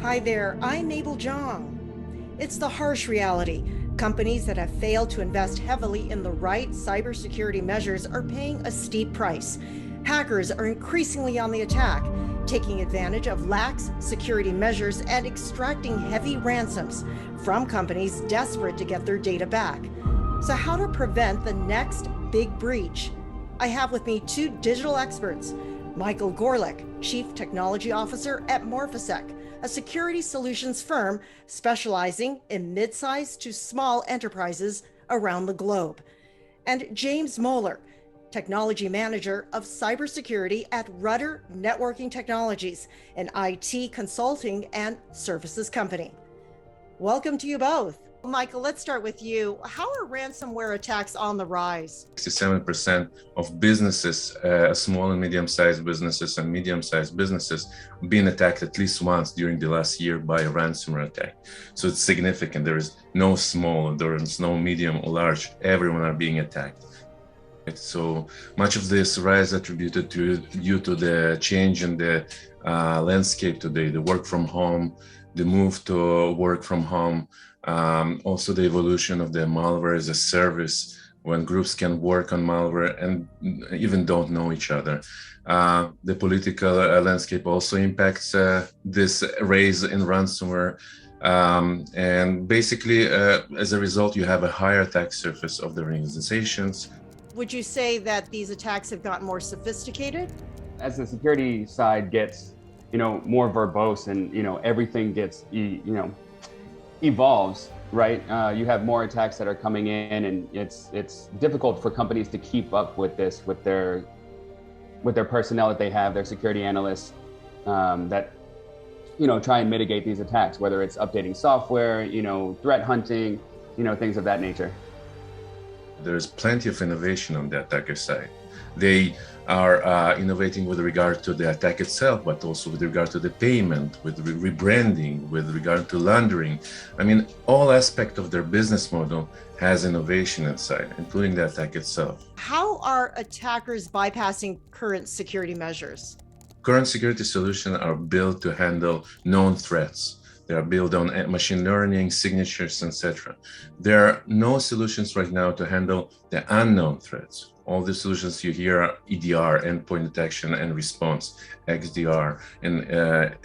Hi there, I'm Mabel Jong. It's the harsh reality. Companies that have failed to invest heavily in the right cybersecurity measures are paying a steep price. Hackers are increasingly on the attack, taking advantage of lax security measures and extracting heavy ransoms from companies desperate to get their data back. So, how to prevent the next big breach? I have with me two digital experts: Michael Gorlick, Chief Technology Officer at Morphisec, a security solutions firm specializing in mid-sized to small enterprises around the globe, and James Moeller, Technology Manager of Cybersecurity at Rutter Networking Technologies, an IT consulting and services company. Welcome to you both. Michael, let's start with you. How are ransomware attacks on the rise? 67% of businesses, small and medium-sized businesses and medium-sized businesses, being attacked at least once during the last year by a ransomware attack. So it's significant. There is no small, there is no medium or large. Everyone are being attacked. So much of this rise attributed due to the change in the landscape today, the work from home, the move to work from home, also the evolution of the malware as a service, when groups can work on malware and even don't know each other. The political landscape also impacts this rise in ransomware. And basically, as a result, you have a higher attack surface of the organizations. Would you say that these attacks have gotten more sophisticated? As the security side gets, more verbose and, everything gets, evolves, right? You have more attacks that are coming in, and it's difficult for companies to keep up with this, with their personnel that they have, their security analysts that, try and mitigate these attacks, whether it's updating software, threat hunting, things of that nature. There's plenty of innovation on the attacker side. They are innovating with regard to the attack itself, but also with regard to the payment, with rebranding, with regard to laundering. I mean, all aspect of their business model has innovation inside, including the attack itself. How are attackers bypassing current security measures? Current security solutions are built to handle known threats. They are built on machine learning, signatures, etc. There are no solutions right now to handle the unknown threats. All the solutions you hear are EDR, endpoint detection and response, XDR, and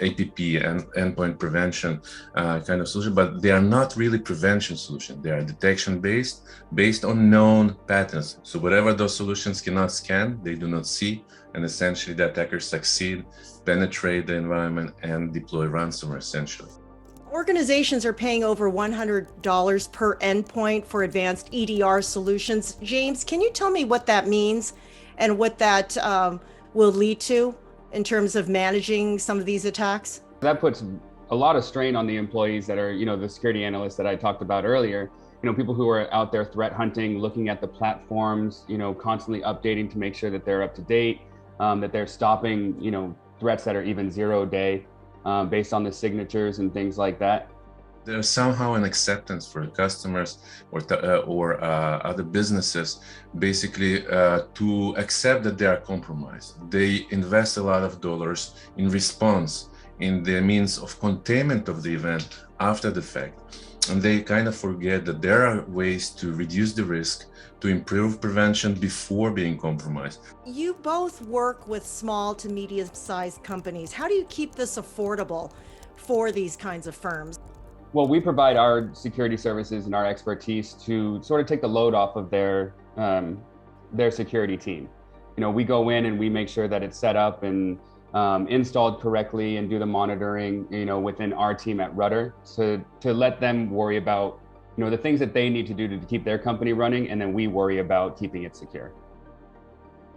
APP, and endpoint prevention kind of solution, but they are not really prevention solutions. They are detection based on known patterns. So whatever those solutions cannot scan, they do not see, and essentially the attackers succeed, penetrate the environment, and deploy ransomware essentially. Organizations are paying over $100 per endpoint for advanced EDR solutions. James, can you tell me what that means and what that will lead to in terms of managing some of these attacks? That puts a lot of strain on the employees that are, the security analysts that I talked about earlier. People who are out there threat hunting, looking at the platforms, constantly updating to make sure that they're up to date, that they're stopping, threats that are even 0-day. Based on the signatures and things like that. There's somehow an acceptance for customers or other businesses, basically to accept that they are compromised. They invest a lot of dollars in response, in the means of containment of the event after the fact. And they kind of forget that there are ways to reduce the risk, to improve prevention before being compromised. You both work with small to medium-sized companies. How do you keep this affordable for these kinds of firms? Well, we provide our security services and our expertise to sort of take the load off of their security team. We go in and we make sure that it's set up and installed correctly and do the monitoring, within our team at Rutter to let them worry about, the things that they need to do to keep their company running, and then we worry about keeping it secure.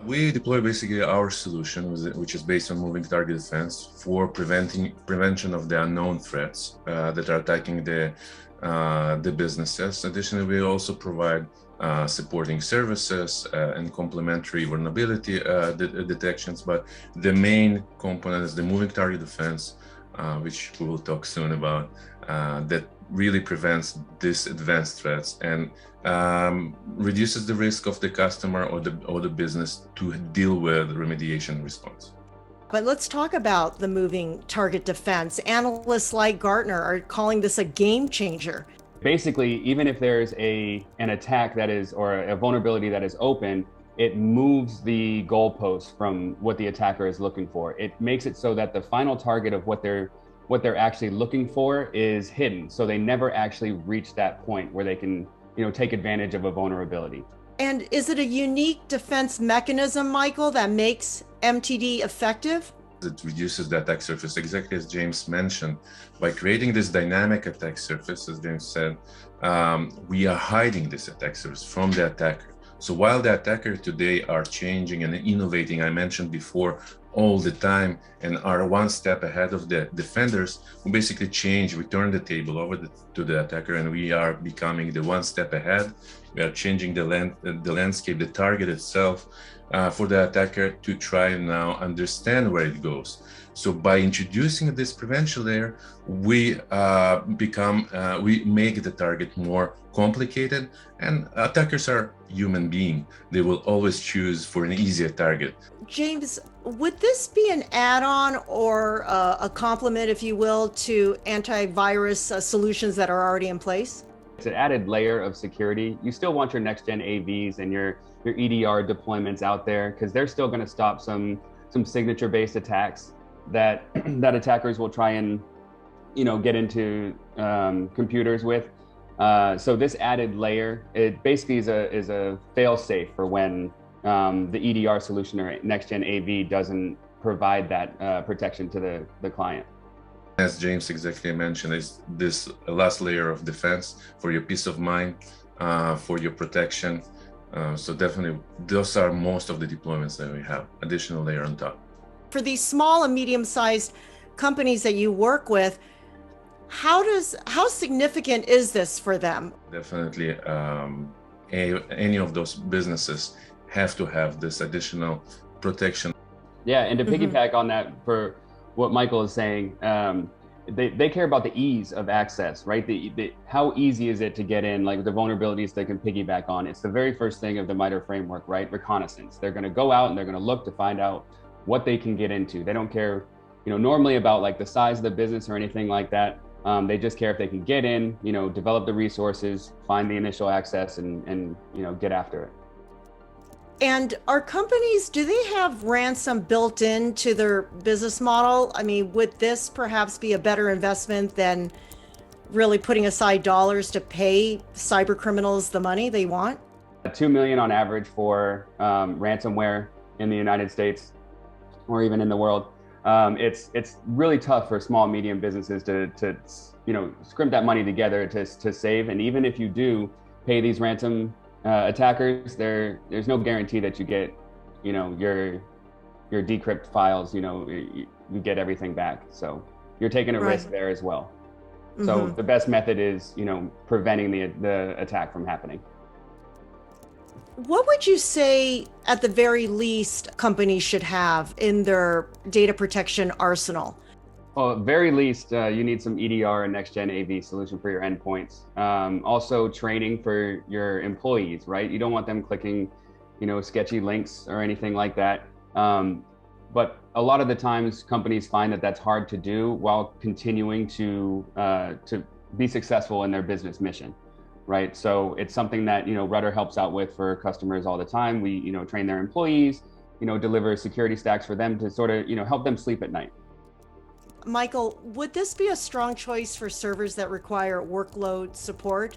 We deploy basically our solution, which is based on moving target defense for prevention of the unknown threats that are attacking the businesses. Additionally, we also provide supporting services and complementary vulnerability detections, but the main component is the moving target defense, which we will talk soon about, that really prevents these advanced threats and reduces the risk of the customer or the business to deal with remediation response. But let's talk about the moving target defense. Analysts like Gartner are calling this a game changer. Basically, even if there's an attack that is, or a vulnerability that is open, it moves the goalpost from what the attacker is looking for. It makes it so that the final target of what they're actually looking for is hidden. So they never actually reach that point where they can, take advantage of a vulnerability. And is it a unique defense mechanism, Michael, that makes MTD effective? It reduces the attack surface, exactly as James mentioned. By creating this dynamic attack surface, as James said, we are hiding this attack surface from the attacker. So while the attacker today are changing and innovating, I mentioned before, all the time, and are one step ahead of the defenders, we basically change, we turn the table over to the attacker, and we are becoming the one step ahead. We are changing the landscape, the target itself, for the attacker to try and now understand where it goes. So by introducing this prevention layer, we make the target more complicated, and attackers are human beings. They will always choose for an easier target. James, would this be an add-on or a complement, if you will, to antivirus solutions that are already in place? It's an added layer of security. You still want your next-gen AVs and your EDR deployments out there, because they're still going to stop some signature-based attacks that attackers will try and get into computers with. So this added layer, it basically is a fail-safe for when the EDR solution or next-gen AV doesn't provide that protection to the client. As James exactly mentioned, is this last layer of defense for your peace of mind, for your protection. So definitely, those are most of the deployments that we have, additional layer on top. For these small and medium-sized companies that you work with, how significant is this for them? Definitely, any of those businesses have to have this additional protection. Yeah, and to piggyback on that, for what Michael is saying, they care about the ease of access, right? How easy is it to get in, like the vulnerabilities they can piggyback on. It's the very first thing of the MITRE framework, right? Reconnaissance. They're going to go out and they're going to look to find out what they can get into. They don't care, normally about like the size of the business or anything like that. They just care if they can get in, develop the resources, find the initial access, and get after it. And are companies, do they have ransom built into their business model? I mean, would this perhaps be a better investment than really putting aside dollars to pay cyber criminals the money they want? $2 million on average for ransomware in the United States, or even in the world. It's really tough for small and medium businesses to scrimp that money together to save. And even if you do pay these ransom attackers, there's no guarantee that you get, your decrypt files, you get everything back. So you're taking a risk there as well. So the best method is, preventing the attack from happening. What would you say, at the very least, companies should have in their data protection arsenal? Well, at very least, you need some EDR and next-gen AV solution for your endpoints. Also, training for your employees, right? You don't want them clicking, sketchy links or anything like that. But a lot of the times, companies find that that's hard to do while continuing to be successful in their business mission, right? So it's something that Rutter helps out with for customers all the time. We train their employees, deliver security stacks for them to sort of help them sleep at night. Michael, would this be a strong choice for servers that require workload support?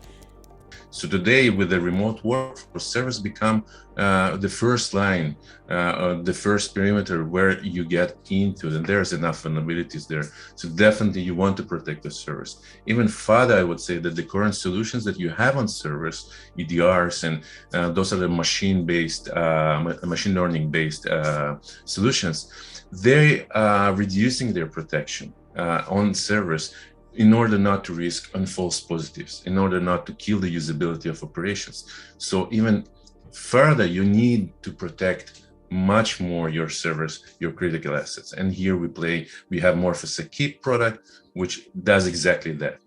So today, with the remote work, servers become the first line, the first perimeter where you get into, and there's enough vulnerabilities there. So definitely you want to protect the servers. Even further, I would say that the current solutions that you have on servers, EDRs, and those are the machine learning-based solutions, they are reducing their protection on servers in order not to risk on false positives, in order not to kill the usability of operations. So even further, you need to protect much more your servers, your critical assets. And here we have Morphisec Keep product, which does exactly that.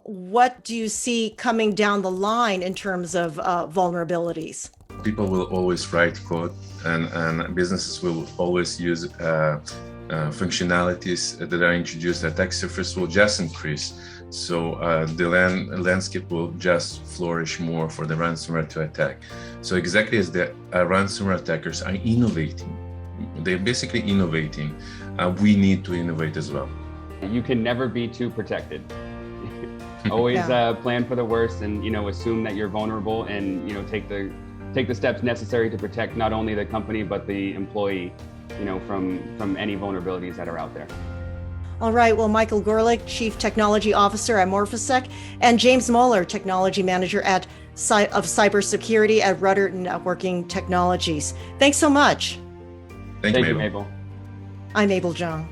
What do you see coming down the line in terms of vulnerabilities? People will always write code, and businesses will always use functionalities that are introduced. Attack surface will just increase. So the landscape will just flourish more for the ransomware to attack. So exactly as the ransomware attackers are innovating, they're basically innovating, we need to innovate as well. You can never be too protected. Always plan for the worst, and assume that you're vulnerable, and take the steps necessary to protect not only the company but the employee, from any vulnerabilities that are out there. All right. Well, Michael Gorlick, Chief Technology Officer at Morphisec, and James Moeller, Technology Manager of Cybersecurity at Rutter Networking Technologies. Thanks so much. Thank you, Mabel. I'm Mabel Jong.